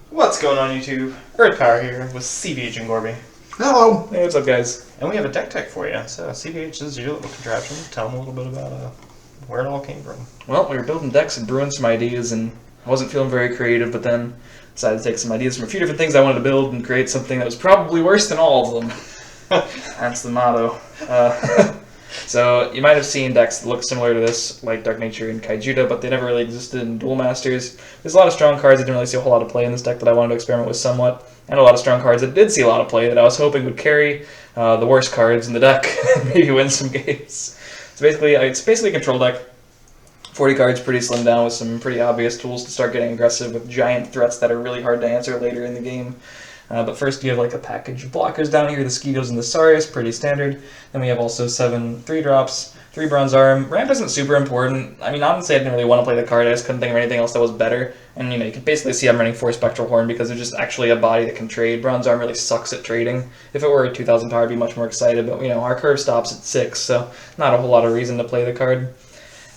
What's going on, YouTube? Earth Power here with CBH and Gorby. Hello. Hey, what's up, guys? And we have a deck tech for you. So, CBH, this is your little contraption. Tell them a little bit about where it all came from. Well, we were building decks and brewing some ideas, and I wasn't feeling very creative, but then decided to take some ideas from a few different things I wanted to build and create something that was probably worse than all of them. That's the motto. So, you might have seen decks that look similar to this, like Dark Nature and Kaijuda, but they never really existed in Duel Masters. There's a lot of strong cards that didn't really see a whole lot of play in this deck that I wanted to experiment with somewhat, and a lot of strong cards that did see a lot of play that I was hoping would carry the worst cards in the deck and maybe win some games. So basically, it's basically a control deck. 40 cards, pretty slimmed down with some pretty obvious tools to start getting aggressive with giant threats that are really hard to answer later in the game. But first you have like a package of blockers down here, the Skeetos and the Sarius, pretty standard. Then we have also 7 3-drops, 3 Bronze Arm. Ramp isn't super important. I mean, honestly, I didn't really want to play the card, I just couldn't think of anything else that was better. And you know, you can basically see I'm running 4 Spectral Horn because there's just actually a body that can trade. Bronze Arm really sucks at trading. If it were a 2000 power, I'd be much more excited, but you know, our curve stops at 6, so not a whole lot of reason to play the card.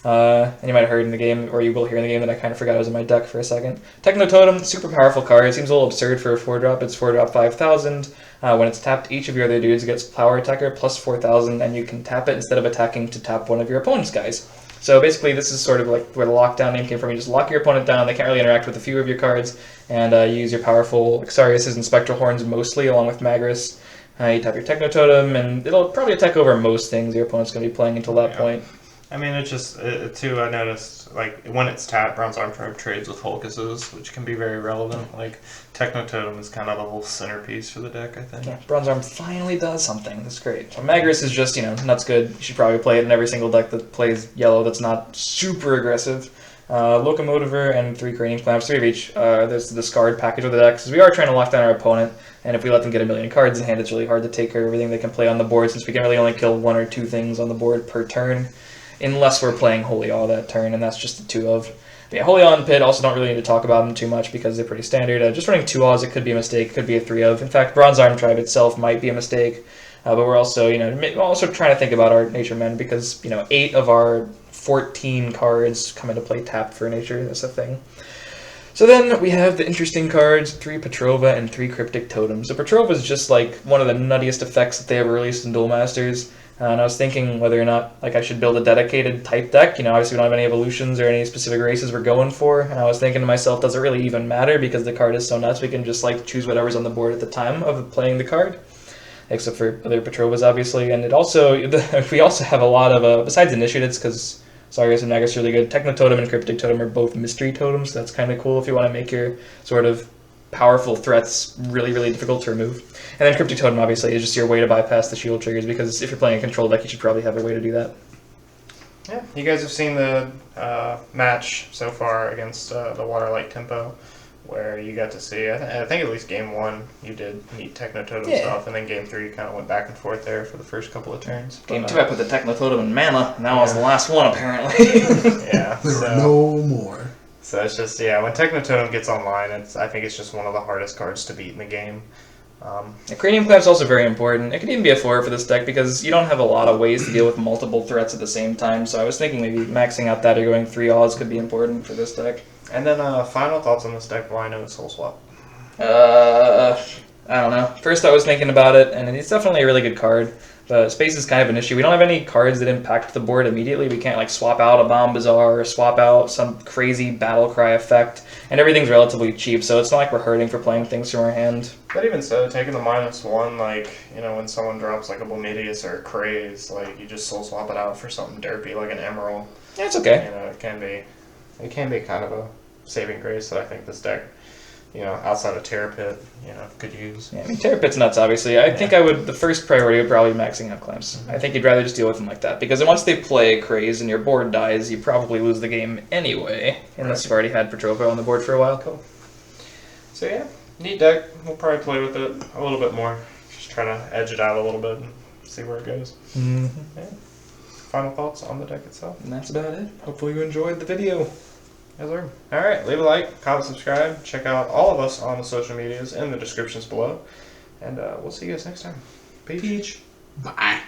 And you might have heard in the game, or you will hear in the game, that I kind of forgot it was in my deck for a second. Techno Totem, super powerful card. It seems a little absurd for a 4-drop. It's 4-drop 5,000. When it's tapped, each of your other dudes gets Power Attacker plus 4,000, and you can tap it instead of attacking to tap one of your opponent's guys. So basically, this is sort of like where the lockdown name came from. You just lock your opponent down, they can't really interact with a few of your cards, and you use your powerful Xariuses and Spectral Horns mostly, along with Magris. You tap your Techno Totem, and it'll probably attack over most things your opponent's going to be playing until that point. I mean, it's just, too, I noticed, like, when it's tapped, Bronze Arm trades with Hulkuses, which can be very relevant. Like, Techno Totem is kind of the whole centerpiece for the deck, I think. Yeah, Bronze Arm finally does something. That's great. So Magris is just, you know, nuts good. You should probably play it in every single deck that plays yellow that's not super aggressive. Locomotiver and 3 Cranium Clamps, 3 of each. There's the discard package of the deck, because we are trying to lock down our opponent, and if we let them get a million cards in hand, it's really hard to take care of everything they can play on the board, since we can really only kill 1 or 2 things on the board per turn. Unless we're playing Holy Awe that turn, and that's just the 2 of. But yeah, Holy Awe and Pit also don't really need to talk about them too much because they're pretty standard. Just running 2 Awes, it could be a mistake, it could be a 3 of. In fact, Bronze Arm Tribe itself might be a mistake, but we're also, you know, also trying to think about our Nature Men because, you know, 8 of our 14 cards come into play tapped for Nature. That's a thing. So then we have the interesting cards, 3 Petrova and 3 Cryptic Totems. So Petrova is just like one of the nuttiest effects that they ever released in Duel Masters. And I was thinking whether or not like I should build a dedicated type deck. You know, obviously we don't have any evolutions or any specific races we're going for. And I was thinking to myself, does it really even matter? Because the card is so nuts, we can just like choose whatever's on the board at the time of playing the card. Except for other Petrovas, obviously. And it also, we also have a lot of, besides initiatives, because Sarius and Magus are really good, Techno Totem and Cryptic Totem are both mystery totems. That's kind of cool if you want to make your sort of powerful threats really, really difficult to remove. And then Cryptic Totem, obviously, is just your way to bypass the shield triggers, because if you're playing a control deck, you should probably have a way to do that. Yeah, you guys have seen the match so far against the Waterlight Tempo, where you got to see, I think at least game 1 you did neat Techno Totem stuff, and then game 3 you kind of went back and forth there for the first couple of turns. Game 2 I put the Techno Totem in mana, and that was the last one, apparently. Yeah, There were no more. So it's just, yeah, when Techno Totem gets online, I think it's just one of the hardest cards to beat in the game. The Cranium Clamp's also very important. It could even be a 4 for this deck because you don't have a lot of ways to deal with multiple threats at the same time, so I was thinking maybe maxing out that or going 3 Awes could be important for this deck. And then final thoughts on this deck, why no Soul Swap? I don't know. First I was thinking about it, and it's definitely a really good card. But space is kind of an issue. We don't have any cards that impact the board immediately. We can't like swap out a Bomb Bazaar or swap out some crazy battle cry effect. And everything's relatively cheap, so it's not like we're hurting for playing things from our hand. But even so, taking the -1, like, you know, when someone drops like a Blomedius or a Craze, like, you just soul swap it out for something derpy like an Emerald. Yeah, it's okay. You know, it can be kind of a saving grace that I think this deck, you know, outside of Terror Pit, you know, could use. Yeah, I mean, Terror Pit's nuts, obviously. I think the first priority would probably be maxing out Clamps. I think you'd rather just deal with them like that, because once they play Craze and your board dies, you probably lose the game anyway, unless you've already had Petrova on the board for a while. Cool. So yeah, neat deck. We'll probably play with it a little bit more. Just try to edge it out a little bit and see where it goes. Mm-hmm. Yeah. Final thoughts on the deck itself? And that's about it. Hopefully you enjoyed the video. Yes, sir. Alright, leave a like, comment, subscribe. Check out all of us on the social medias in the descriptions below. And we'll see you guys next time. Peach. Bye.